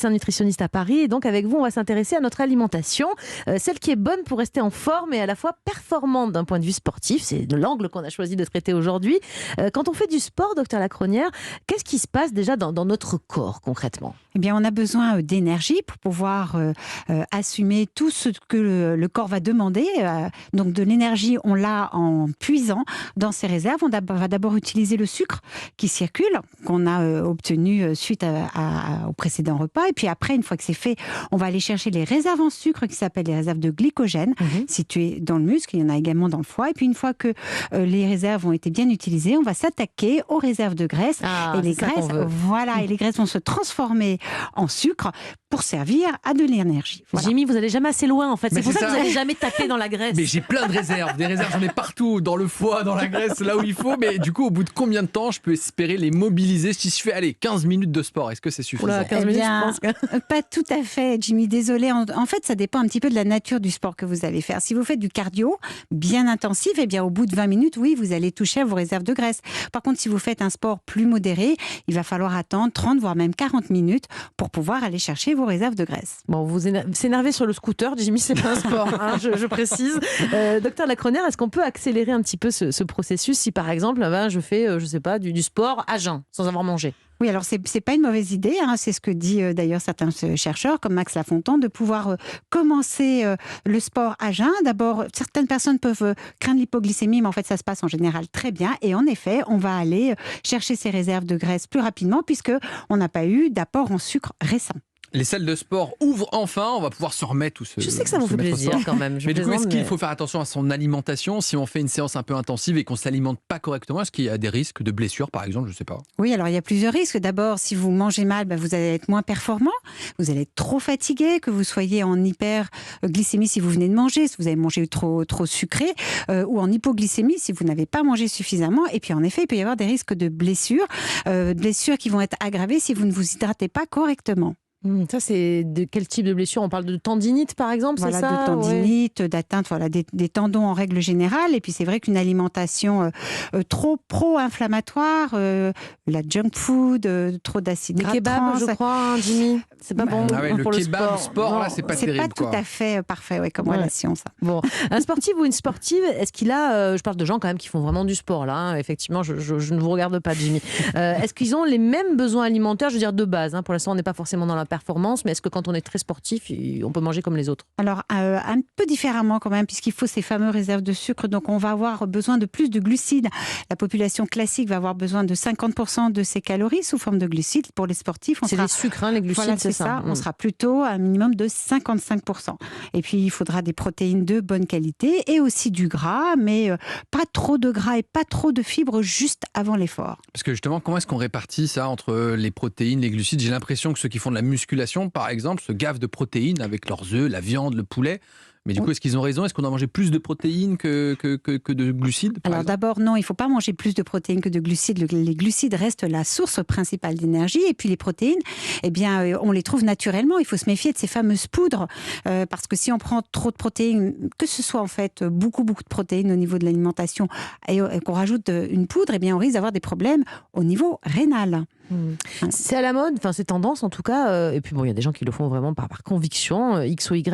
C'est un nutritionniste à Paris et donc avec vous on va s'intéresser à notre alimentation, celle qui est bonne pour rester en forme et à la fois performante d'un point de vue sportif. C'est de l'angle qu'on a choisi de traiter aujourd'hui. Quand on fait du sport, docteur Lacronière, qu'est-ce qui se passe déjà dans notre corps concrètement ? Eh bien, on a besoin d'énergie pour pouvoir assumer tout ce que le corps va demander. Donc de l'énergie, on l'a en puisant dans ses réserves. On va d'abord utiliser le sucre qui circule, qu'on a obtenu suite au précédent repas. Et puis après, une fois que c'est fait, on va aller chercher les réserves en sucre qui s'appellent les réserves de glycogène, situées dans le muscle. Il y en a également dans le foie. Et puis une fois que les réserves ont été bien utilisées, on va s'attaquer aux réserves de graisse. Et les graisses vont se transformer en sucre pour servir à de l'énergie. Voilà. Jimmy, vous n'allez jamais assez loin en fait. C'est pour ça que vous n'allez jamais taper dans la graisse. Mais j'ai plein de réserves. Des réserves, j'en ai partout, dans le foie, dans la graisse, là où il faut. Mais du coup, au bout de combien de temps je peux espérer les mobiliser si je fais 15 minutes de sport? Est-ce que c'est suffisant? Oula, 15 minutes, je pense que... Pas tout à fait, Jimmy. Désolée. En fait, ça dépend un petit peu de la nature du sport que vous allez faire. Si vous faites du cardio bien intensif, eh bien, au bout de 20 minutes, oui, vous allez toucher à vos réserves de graisse. Par contre, si vous faites un sport plus modéré, il va falloir attendre 30 voire même 40 minutes pour pouvoir aller chercher vos réserves de graisse. Bon, vous s'énervez sur le scooter, Jimmy, c'est pas un sport, hein, je précise. Docteur Lacronière, est-ce qu'on peut accélérer un petit peu ce processus si par exemple, je fais, je sais pas, du sport à jeun, sans avoir mangé? Oui, alors c'est pas une mauvaise idée, hein. C'est ce que dit d'ailleurs certains chercheurs comme Max Lafontant, de pouvoir commencer le sport à jeun. D'abord, certaines personnes peuvent craindre l'hypoglycémie, mais en fait ça se passe en général très bien. Et en effet, on va aller chercher ces réserves de graisse plus rapidement puisque on n'a pas eu d'apport en sucre récent. Les salles de sport ouvrent enfin, on va pouvoir se remettre. Je sais que ça vous fait plaisir quand même. Mais du coup, est-ce qu'il faut faire attention à son alimentation si on fait une séance un peu intensive et qu'on ne s'alimente pas correctement? Est-ce qu'il y a des risques de blessures par exemple? Je ne sais pas. Oui, alors il y a plusieurs risques. D'abord, si vous mangez mal, vous allez être moins performant, vous allez être trop fatigué, que vous soyez en hyperglycémie si vous venez de manger, si vous avez mangé trop sucré, ou en hypoglycémie si vous n'avez pas mangé suffisamment. Et puis en effet, il peut y avoir des risques de blessures qui vont être aggravées si vous ne vous hydratez pas correctement. Ça, c'est de quel type de blessure? On parle de tendinite, par exemple, c'est ça? De tendinite, d'atteinte des tendons en règle générale. Et puis, c'est vrai qu'une alimentation trop pro-inflammatoire, la junk food, trop d'acides gras trans... je crois, hein, Jimmy. C'est pas bon pour le le kebab, sport. là, c'est pas terrible. C'est pas tout à fait parfait comme relation, ça. Bon, un sportif ou une sportive, est-ce qu'il a... je parle de gens quand même qui font vraiment du sport, là. Hein, effectivement, je ne vous regarde pas, Jimmy. Est-ce qu'ils ont les mêmes besoins alimentaires, je veux dire, de base, hein? Pour l'instant, on n'est pas forcément dans la performance, mais est-ce que quand on est très sportif, on peut manger comme les autres? Alors, un peu différemment quand même, puisqu'il faut ces fameuses réserves de sucre. Donc, on va avoir besoin de plus de glucides. La population classique va avoir besoin de 50% de ses calories sous forme de glucides. Pour les sportifs, les sucres, hein, les glucides, voilà, c'est ça. On sera plutôt à un minimum de 55%. Et puis, il faudra des protéines de bonne qualité et aussi du gras, mais pas trop de gras et pas trop de fibres juste avant l'effort. Parce que justement, comment est-ce qu'on répartit ça entre les protéines, les glucides? J'ai l'impression que ceux qui font de la musculation, par exemple, se gavent de protéines avec leurs œufs, la viande, le poulet. Mais du coup, est-ce qu'ils ont raison? Est-ce qu'on doit manger plus de protéines que de glucides? Alors d'abord, non, il ne faut pas manger plus de protéines que de glucides. Les glucides restent la source principale d'énergie. Et puis les protéines, eh bien, on les trouve naturellement. Il faut se méfier de ces fameuses poudres. Parce que si on prend trop de protéines, que ce soit en fait beaucoup de protéines au niveau de l'alimentation et qu'on rajoute une poudre, eh bien, on risque d'avoir des problèmes au niveau rénal. C'est à la mode, c'est tendance en tout cas. Et puis bon, il y a des gens qui le font vraiment par conviction, X ou Y.